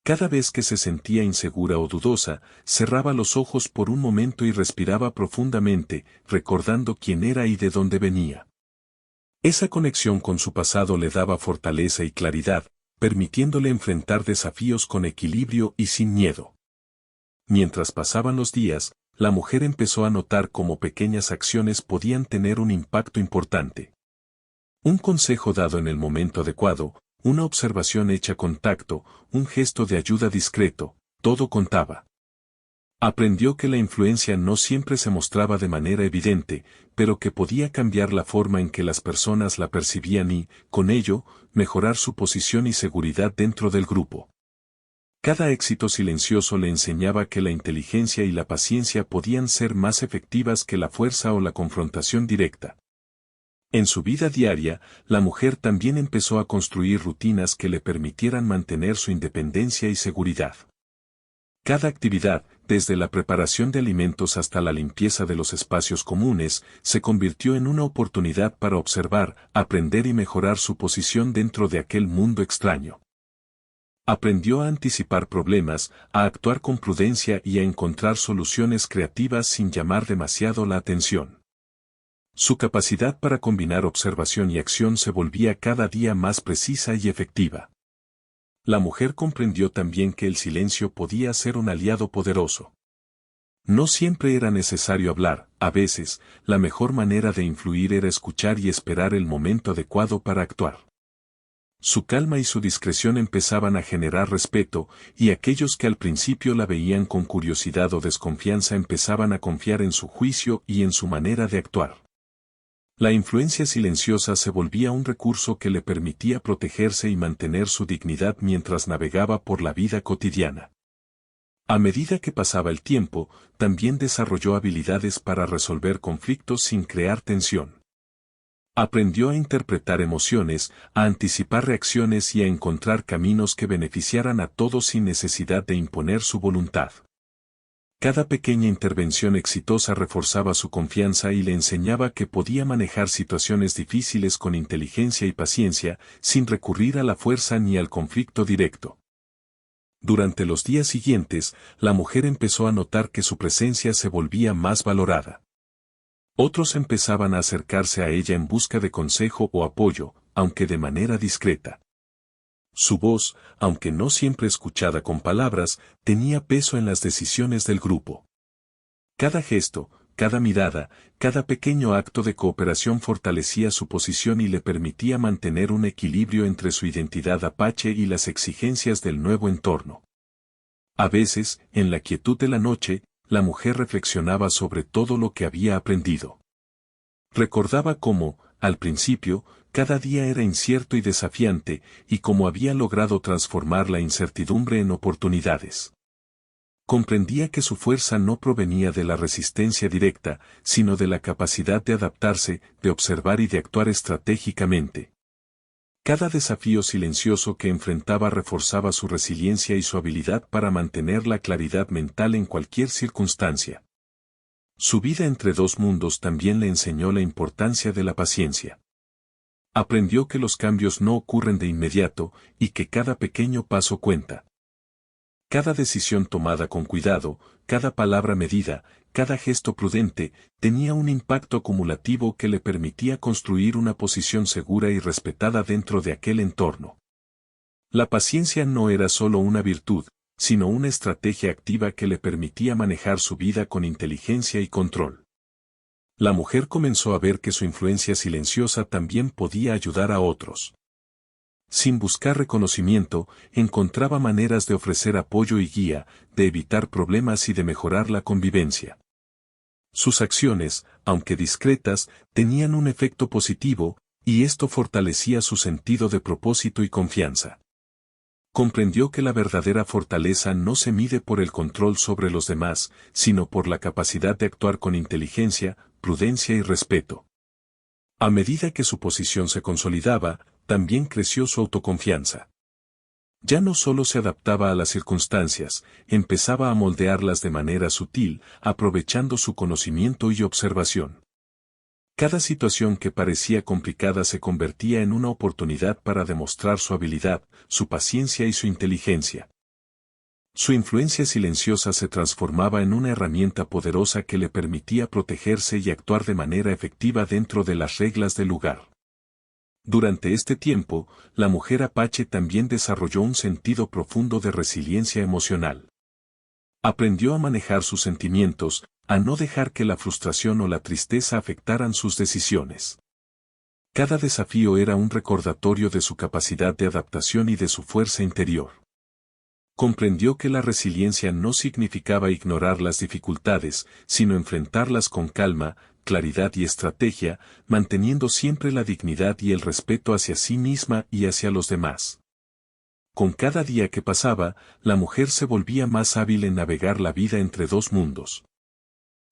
Cada vez que se sentía insegura o dudosa, cerraba los ojos por un momento y respiraba profundamente, recordando quién era y de dónde venía. Esa conexión con su pasado le daba fortaleza y claridad, permitiéndole enfrentar desafíos con equilibrio y sin miedo. Mientras pasaban los días, la mujer empezó a notar cómo pequeñas acciones podían tener un impacto importante. Un consejo dado en el momento adecuado, una observación hecha con tacto, un gesto de ayuda discreto, todo contaba. Aprendió que la influencia no siempre se mostraba de manera evidente, pero que podía cambiar la forma en que las personas la percibían y, con ello, mejorar su posición y seguridad dentro del grupo. Cada éxito silencioso le enseñaba que la inteligencia y la paciencia podían ser más efectivas que la fuerza o la confrontación directa. En su vida diaria, la mujer también empezó a construir rutinas que le permitieran mantener su independencia y seguridad. Cada actividad, desde la preparación de alimentos hasta la limpieza de los espacios comunes, se convirtió en una oportunidad para observar, aprender y mejorar su posición dentro de aquel mundo extraño. Aprendió a anticipar problemas, a actuar con prudencia y a encontrar soluciones creativas sin llamar demasiado la atención. Su capacidad para combinar observación y acción se volvía cada día más precisa y efectiva. La mujer comprendió también que el silencio podía ser un aliado poderoso. No siempre era necesario hablar, a veces, la mejor manera de influir era escuchar y esperar el momento adecuado para actuar. Su calma y su discreción empezaban a generar respeto, y aquellos que al principio la veían con curiosidad o desconfianza empezaban a confiar en su juicio y en su manera de actuar. La influencia silenciosa se volvía un recurso que le permitía protegerse y mantener su dignidad mientras navegaba por la vida cotidiana. A medida que pasaba el tiempo, también desarrolló habilidades para resolver conflictos sin crear tensión. Aprendió a interpretar emociones, a anticipar reacciones y a encontrar caminos que beneficiaran a todos sin necesidad de imponer su voluntad. Cada pequeña intervención exitosa reforzaba su confianza y le enseñaba que podía manejar situaciones difíciles con inteligencia y paciencia, sin recurrir a la fuerza ni al conflicto directo. Durante los días siguientes, la mujer empezó a notar que su presencia se volvía más valorada. Otros empezaban a acercarse a ella en busca de consejo o apoyo, aunque de manera discreta. Su voz, aunque no siempre escuchada con palabras, tenía peso en las decisiones del grupo. Cada gesto, cada mirada, cada pequeño acto de cooperación fortalecía su posición y le permitía mantener un equilibrio entre su identidad apache y las exigencias del nuevo entorno. A veces, en la quietud de la noche, la mujer reflexionaba sobre todo lo que había aprendido. Recordaba cómo, al principio, cada día era incierto y desafiante, y cómo había logrado transformar la incertidumbre en oportunidades. Comprendía que su fuerza no provenía de la resistencia directa, sino de la capacidad de adaptarse, de observar y de actuar estratégicamente. Cada desafío silencioso que enfrentaba reforzaba su resiliencia y su habilidad para mantener la claridad mental en cualquier circunstancia. Su vida entre dos mundos también le enseñó la importancia de la paciencia. Aprendió que los cambios no ocurren de inmediato y que cada pequeño paso cuenta. Cada decisión tomada con cuidado, cada palabra medida, cada gesto prudente, tenía un impacto acumulativo que le permitía construir una posición segura y respetada dentro de aquel entorno. La paciencia no era solo una virtud, sino una estrategia activa que le permitía manejar su vida con inteligencia y control. La mujer comenzó a ver que su influencia silenciosa también podía ayudar a otros. Sin buscar reconocimiento, encontraba maneras de ofrecer apoyo y guía, de evitar problemas y de mejorar la convivencia. Sus acciones, aunque discretas, tenían un efecto positivo, y esto fortalecía su sentido de propósito y confianza. Comprendió que la verdadera fortaleza no se mide por el control sobre los demás, sino por la capacidad de actuar con inteligencia, prudencia y respeto. A medida que su posición se consolidaba, también creció su autoconfianza. Ya no solo se adaptaba a las circunstancias, empezaba a moldearlas de manera sutil, aprovechando su conocimiento y observación. Cada situación que parecía complicada se convertía en una oportunidad para demostrar su habilidad, su paciencia y su inteligencia. Su influencia silenciosa se transformaba en una herramienta poderosa que le permitía protegerse y actuar de manera efectiva dentro de las reglas del lugar. Durante este tiempo, la mujer apache también desarrolló un sentido profundo de resiliencia emocional. Aprendió a manejar sus sentimientos, a no dejar que la frustración o la tristeza afectaran sus decisiones. Cada desafío era un recordatorio de su capacidad de adaptación y de su fuerza interior. Comprendió que la resiliencia no significaba ignorar las dificultades, sino enfrentarlas con calma, claridad y estrategia, manteniendo siempre la dignidad y el respeto hacia sí misma y hacia los demás. Con cada día que pasaba, la mujer se volvía más hábil en navegar la vida entre dos mundos.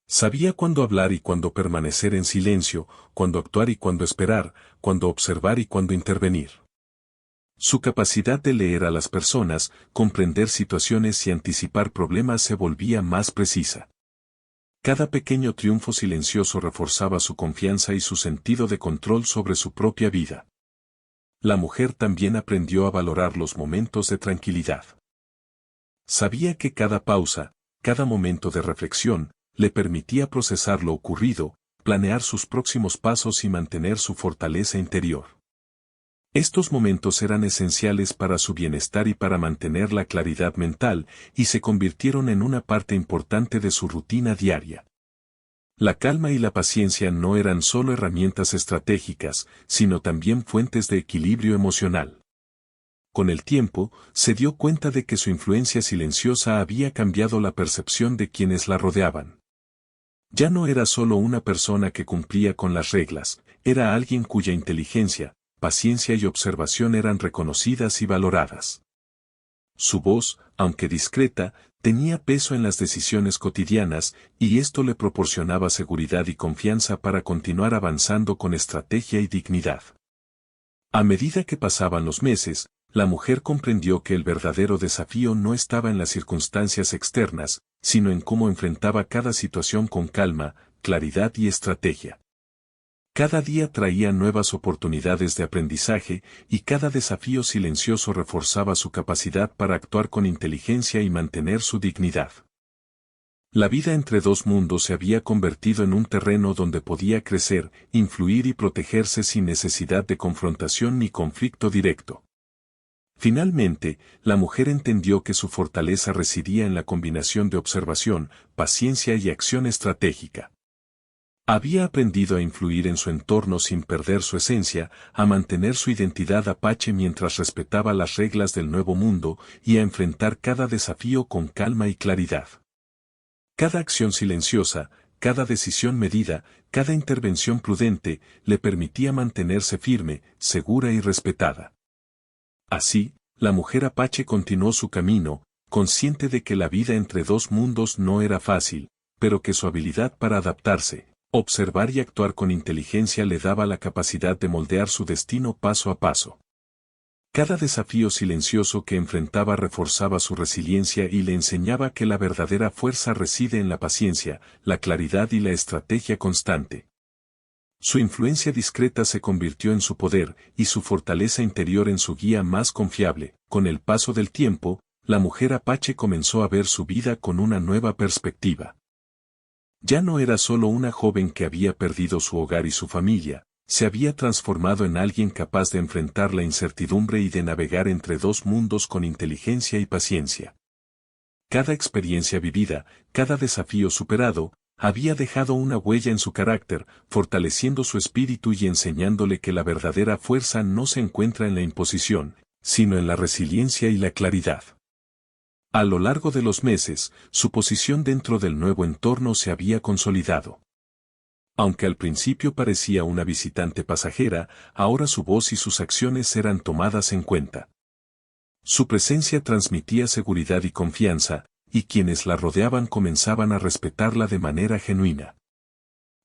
Sabía cuándo hablar y cuándo permanecer en silencio, cuándo actuar y cuándo esperar, cuándo observar y cuándo intervenir. Su capacidad de leer a las personas, comprender situaciones y anticipar problemas se volvía más precisa. Cada pequeño triunfo silencioso reforzaba su confianza y su sentido de control sobre su propia vida. La mujer también aprendió a valorar los momentos de tranquilidad. Sabía que cada pausa, cada momento de reflexión, le permitía procesar lo ocurrido, planear sus próximos pasos y mantener su fortaleza interior. Estos momentos eran esenciales para su bienestar y para mantener la claridad mental, y se convirtieron en una parte importante de su rutina diaria. La calma y la paciencia no eran solo herramientas estratégicas, sino también fuentes de equilibrio emocional. Con el tiempo, se dio cuenta de que su influencia silenciosa había cambiado la percepción de quienes la rodeaban. Ya no era solo una persona que cumplía con las reglas, era alguien cuya inteligencia, paciencia y observación eran reconocidas y valoradas. Su voz, aunque discreta, tenía peso en las decisiones cotidianas, y esto le proporcionaba seguridad y confianza para continuar avanzando con estrategia y dignidad. A medida que pasaban los meses, la mujer comprendió que el verdadero desafío no estaba en las circunstancias externas, sino en cómo enfrentaba cada situación con calma, claridad y estrategia. Cada día traía nuevas oportunidades de aprendizaje, y cada desafío silencioso reforzaba su capacidad para actuar con inteligencia y mantener su dignidad. La vida entre dos mundos se había convertido en un terreno donde podía crecer, influir y protegerse sin necesidad de confrontación ni conflicto directo. Finalmente, la mujer entendió que su fortaleza residía en la combinación de observación, paciencia y acción estratégica. Había aprendido a influir en su entorno sin perder su esencia, a mantener su identidad apache mientras respetaba las reglas del nuevo mundo y a enfrentar cada desafío con calma y claridad. Cada acción silenciosa, cada decisión medida, cada intervención prudente, le permitía mantenerse firme, segura y respetada. Así, la mujer apache continuó su camino, consciente de que la vida entre dos mundos no era fácil, pero que su habilidad para adaptarse, observar y actuar con inteligencia le daba la capacidad de moldear su destino paso a paso. Cada desafío silencioso que enfrentaba reforzaba su resiliencia y le enseñaba que la verdadera fuerza reside en la paciencia, la claridad y la estrategia constante. Su influencia discreta se convirtió en su poder y su fortaleza interior en su guía más confiable. Con el paso del tiempo, la mujer apache comenzó a ver su vida con una nueva perspectiva. Ya no era solo una joven que había perdido su hogar y su familia, se había transformado en alguien capaz de enfrentar la incertidumbre y de navegar entre dos mundos con inteligencia y paciencia. Cada experiencia vivida, cada desafío superado, había dejado una huella en su carácter, fortaleciendo su espíritu y enseñándole que la verdadera fuerza no se encuentra en la imposición, sino en la resiliencia y la claridad. A lo largo de los meses, su posición dentro del nuevo entorno se había consolidado. Aunque al principio parecía una visitante pasajera, ahora su voz y sus acciones eran tomadas en cuenta. Su presencia transmitía seguridad y confianza, y quienes la rodeaban comenzaban a respetarla de manera genuina.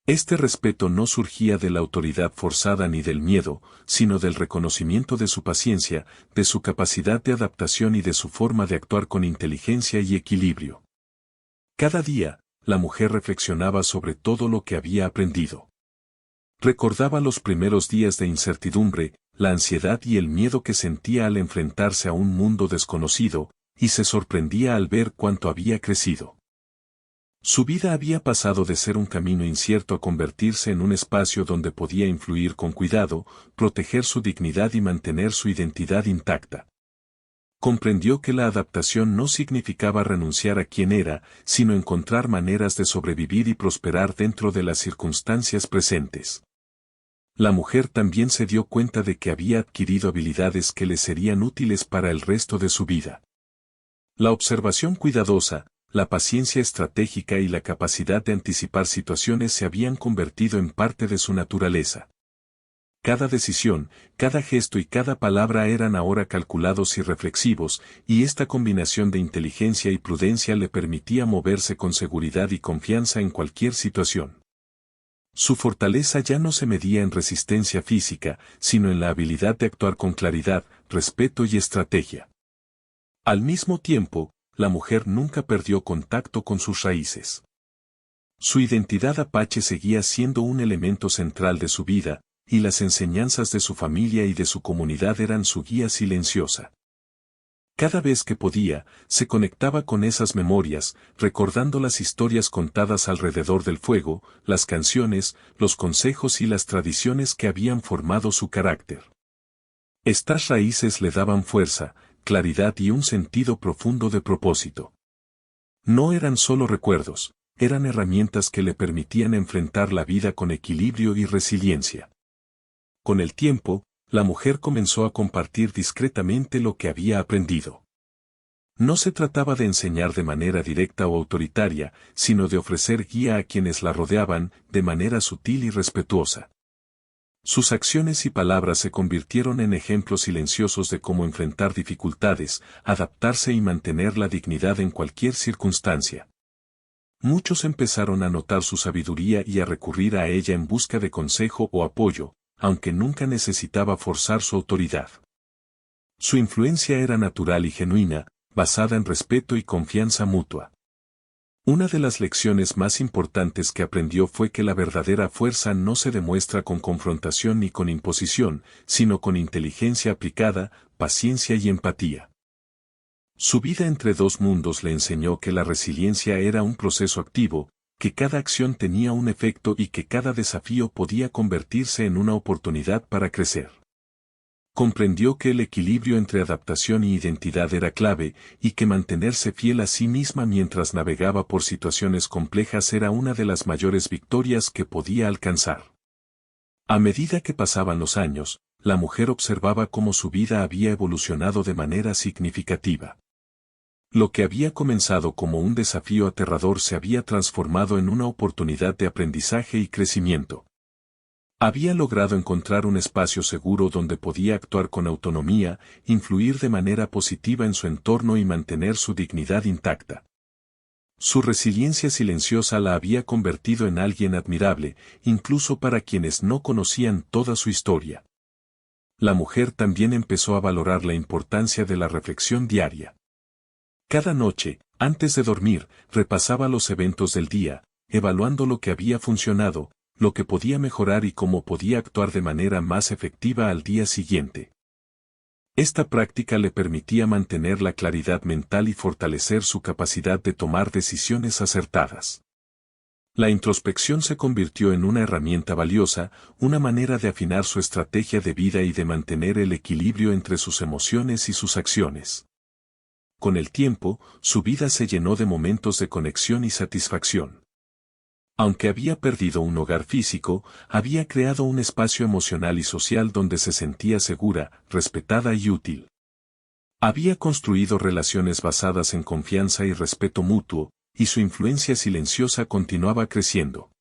Este respeto no surgía de la autoridad forzada ni del miedo, sino del reconocimiento de su paciencia, de su capacidad de adaptación y de su forma de actuar con inteligencia y equilibrio. Cada día, la mujer reflexionaba sobre todo lo que había aprendido. Recordaba los primeros días de incertidumbre, la ansiedad y el miedo que sentía al enfrentarse a un mundo desconocido, y se sorprendía al ver cuánto había crecido. Su vida había pasado de ser un camino incierto a convertirse en un espacio donde podía influir con cuidado, proteger su dignidad y mantener su identidad intacta. Comprendió que la adaptación no significaba renunciar a quien era, sino encontrar maneras de sobrevivir y prosperar dentro de las circunstancias presentes. La mujer también se dio cuenta de que había adquirido habilidades que le serían útiles para el resto de su vida. La observación cuidadosa, la paciencia estratégica y la capacidad de anticipar situaciones se habían convertido en parte de su naturaleza. Cada decisión, cada gesto y cada palabra eran ahora calculados y reflexivos, y esta combinación de inteligencia y prudencia le permitía moverse con seguridad y confianza en cualquier situación. Su fortaleza ya no se medía en resistencia física, sino en la habilidad de actuar con claridad, respeto y estrategia. Al mismo tiempo, la mujer nunca perdió contacto con sus raíces. Su identidad apache seguía siendo un elemento central de su vida, y las enseñanzas de su familia y de su comunidad eran su guía silenciosa. Cada vez que podía, se conectaba con esas memorias, recordando las historias contadas alrededor del fuego, las canciones, los consejos y las tradiciones que habían formado su carácter. Estas raíces le daban fuerza, claridad y un sentido profundo de propósito. No eran solo recuerdos, eran herramientas que le permitían enfrentar la vida con equilibrio y resiliencia. Con el tiempo, la mujer comenzó a compartir discretamente lo que había aprendido. No se trataba de enseñar de manera directa o autoritaria, sino de ofrecer guía a quienes la rodeaban, de manera sutil y respetuosa. Sus acciones y palabras se convirtieron en ejemplos silenciosos de cómo enfrentar dificultades, adaptarse y mantener la dignidad en cualquier circunstancia. Muchos empezaron a notar su sabiduría y a recurrir a ella en busca de consejo o apoyo, aunque nunca necesitaba forzar su autoridad. Su influencia era natural y genuina, basada en respeto y confianza mutua. Una de las lecciones más importantes que aprendió fue que la verdadera fuerza no se demuestra con confrontación ni con imposición, sino con inteligencia aplicada, paciencia y empatía. Su vida entre dos mundos le enseñó que la resiliencia era un proceso activo, que cada acción tenía un efecto y que cada desafío podía convertirse en una oportunidad para crecer. Comprendió que el equilibrio entre adaptación y identidad era clave, y que mantenerse fiel a sí misma mientras navegaba por situaciones complejas era una de las mayores victorias que podía alcanzar. A medida que pasaban los años, la mujer observaba cómo su vida había evolucionado de manera significativa. Lo que había comenzado como un desafío aterrador se había transformado en una oportunidad de aprendizaje y crecimiento. Había logrado encontrar un espacio seguro donde podía actuar con autonomía, influir de manera positiva en su entorno y mantener su dignidad intacta. Su resiliencia silenciosa la había convertido en alguien admirable, incluso para quienes no conocían toda su historia. La mujer también empezó a valorar la importancia de la reflexión diaria. Cada noche, antes de dormir, repasaba los eventos del día, evaluando lo que había funcionado, lo que podía mejorar y cómo podía actuar de manera más efectiva al día siguiente. Esta práctica le permitía mantener la claridad mental y fortalecer su capacidad de tomar decisiones acertadas. La introspección se convirtió en una herramienta valiosa, una manera de afinar su estrategia de vida y de mantener el equilibrio entre sus emociones y sus acciones. Con el tiempo, su vida se llenó de momentos de conexión y satisfacción. Aunque había perdido un hogar físico, había creado un espacio emocional y social donde se sentía segura, respetada y útil. Había construido relaciones basadas en confianza y respeto mutuo, y su influencia silenciosa continuaba creciendo.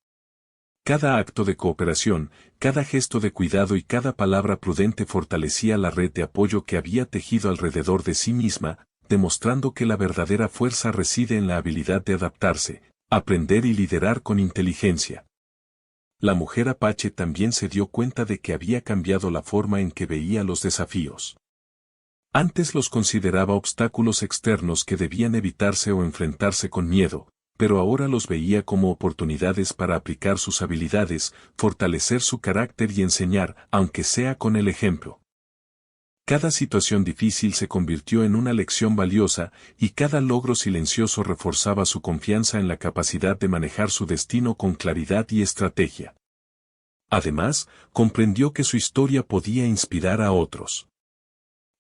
Cada acto de cooperación, cada gesto de cuidado y cada palabra prudente fortalecía la red de apoyo que había tejido alrededor de sí misma, demostrando que la verdadera fuerza reside en la habilidad de adaptarse, aprender y liderar con inteligencia. La mujer apache también se dio cuenta de que había cambiado la forma en que veía los desafíos. Antes los consideraba obstáculos externos que debían evitarse o enfrentarse con miedo, pero ahora los veía como oportunidades para aplicar sus habilidades, fortalecer su carácter y enseñar, aunque sea con el ejemplo. Cada situación difícil se convirtió en una lección valiosa, y cada logro silencioso reforzaba su confianza en la capacidad de manejar su destino con claridad y estrategia. Además, comprendió que su historia podía inspirar a otros.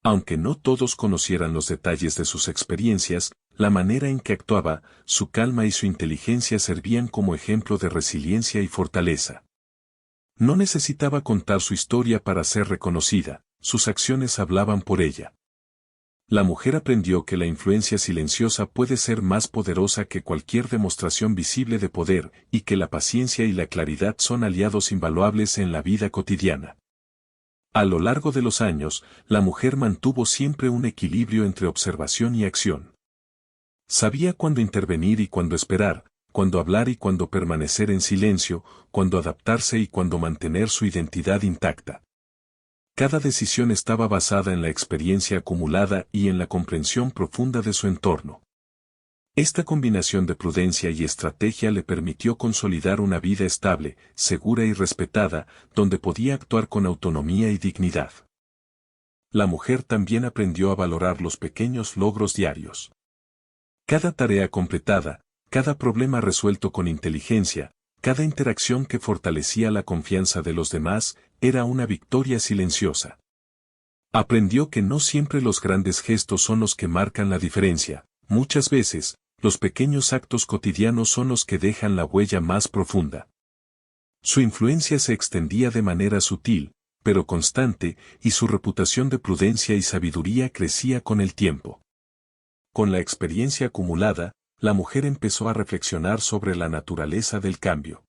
Aunque no todos conocieran los detalles de sus experiencias, la manera en que actuaba, su calma y su inteligencia servían como ejemplo de resiliencia y fortaleza. No necesitaba contar su historia para ser reconocida. Sus acciones hablaban por ella. La mujer aprendió que la influencia silenciosa puede ser más poderosa que cualquier demostración visible de poder, y que la paciencia y la claridad son aliados invaluables en la vida cotidiana. A lo largo de los años, la mujer mantuvo siempre un equilibrio entre observación y acción. Sabía cuándo intervenir y cuándo esperar, cuándo hablar y cuándo permanecer en silencio, cuándo adaptarse y cuándo mantener su identidad intacta. Cada decisión estaba basada en la experiencia acumulada y en la comprensión profunda de su entorno. Esta combinación de prudencia y estrategia le permitió consolidar una vida estable, segura y respetada, donde podía actuar con autonomía y dignidad. La mujer también aprendió a valorar los pequeños logros diarios. Cada tarea completada, cada problema resuelto con inteligencia, cada interacción que fortalecía la confianza de los demás, era una victoria silenciosa. Aprendió que no siempre los grandes gestos son los que marcan la diferencia, muchas veces, los pequeños actos cotidianos son los que dejan la huella más profunda. Su influencia se extendía de manera sutil, pero constante, y su reputación de prudencia y sabiduría crecía con el tiempo. Con la experiencia acumulada, la mujer empezó a reflexionar sobre la naturaleza del cambio.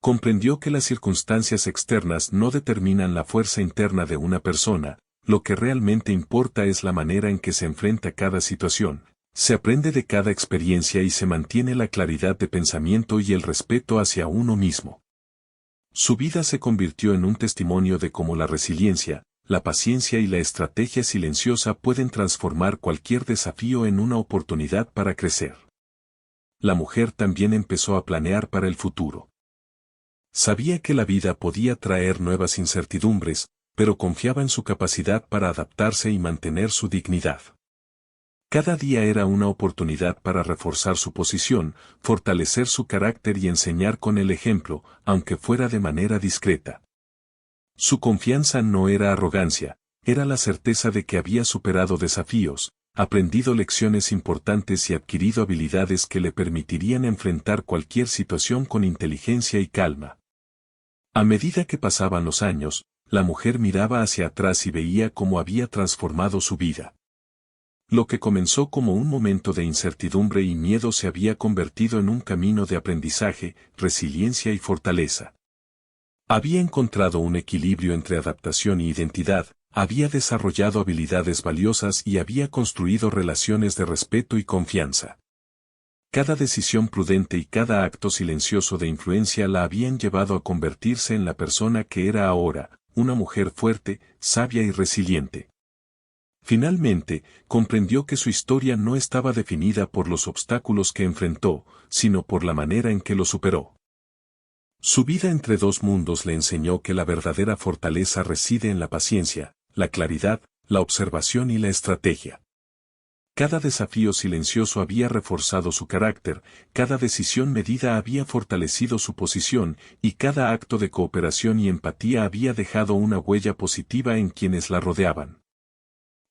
Comprendió que las circunstancias externas no determinan la fuerza interna de una persona, lo que realmente importa es la manera en que se enfrenta cada situación, se aprende de cada experiencia y se mantiene la claridad de pensamiento y el respeto hacia uno mismo. Su vida se convirtió en un testimonio de cómo la resiliencia, la paciencia y la estrategia silenciosa pueden transformar cualquier desafío en una oportunidad para crecer. La mujer también empezó a planear para el futuro. Sabía que la vida podía traer nuevas incertidumbres, pero confiaba en su capacidad para adaptarse y mantener su dignidad. Cada día era una oportunidad para reforzar su posición, fortalecer su carácter y enseñar con el ejemplo, aunque fuera de manera discreta. Su confianza no era arrogancia, era la certeza de que había superado desafíos, aprendido lecciones importantes y adquirido habilidades que le permitirían enfrentar cualquier situación con inteligencia y calma. A medida que pasaban los años, la mujer miraba hacia atrás y veía cómo había transformado su vida. Lo que comenzó como un momento de incertidumbre y miedo se había convertido en un camino de aprendizaje, resiliencia y fortaleza. Había encontrado un equilibrio entre adaptación y identidad, había desarrollado habilidades valiosas y había construido relaciones de respeto y confianza. Cada decisión prudente y cada acto silencioso de influencia la habían llevado a convertirse en la persona que era ahora, una mujer fuerte, sabia y resiliente. Finalmente, comprendió que su historia no estaba definida por los obstáculos que enfrentó, sino por la manera en que los superó. Su vida entre dos mundos le enseñó que la verdadera fortaleza reside en la paciencia, la claridad, la observación y la estrategia. Cada desafío silencioso había reforzado su carácter, cada decisión medida había fortalecido su posición, y cada acto de cooperación y empatía había dejado una huella positiva en quienes la rodeaban.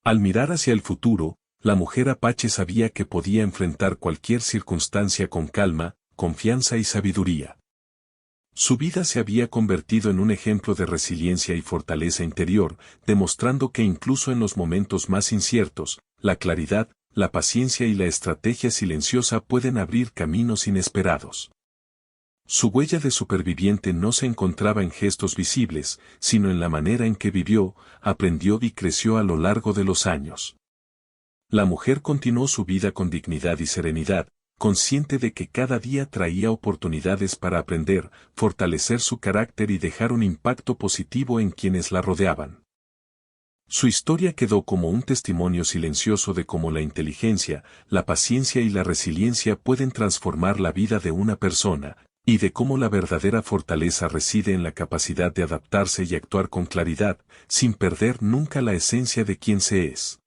Al mirar hacia el futuro, la mujer apache sabía que podía enfrentar cualquier circunstancia con calma, confianza y sabiduría. Su vida se había convertido en un ejemplo de resiliencia y fortaleza interior, demostrando que incluso en los momentos más inciertos, la claridad, la paciencia y la estrategia silenciosa pueden abrir caminos inesperados. Su huella de superviviente no se encontraba en gestos visibles, sino en la manera en que vivió, aprendió y creció a lo largo de los años. La mujer continuó su vida con dignidad y serenidad, consciente de que cada día traía oportunidades para aprender, fortalecer su carácter y dejar un impacto positivo en quienes la rodeaban. Su historia quedó como un testimonio silencioso de cómo la inteligencia, la paciencia y la resiliencia pueden transformar la vida de una persona, y de cómo la verdadera fortaleza reside en la capacidad de adaptarse y actuar con claridad, sin perder nunca la esencia de quien se es.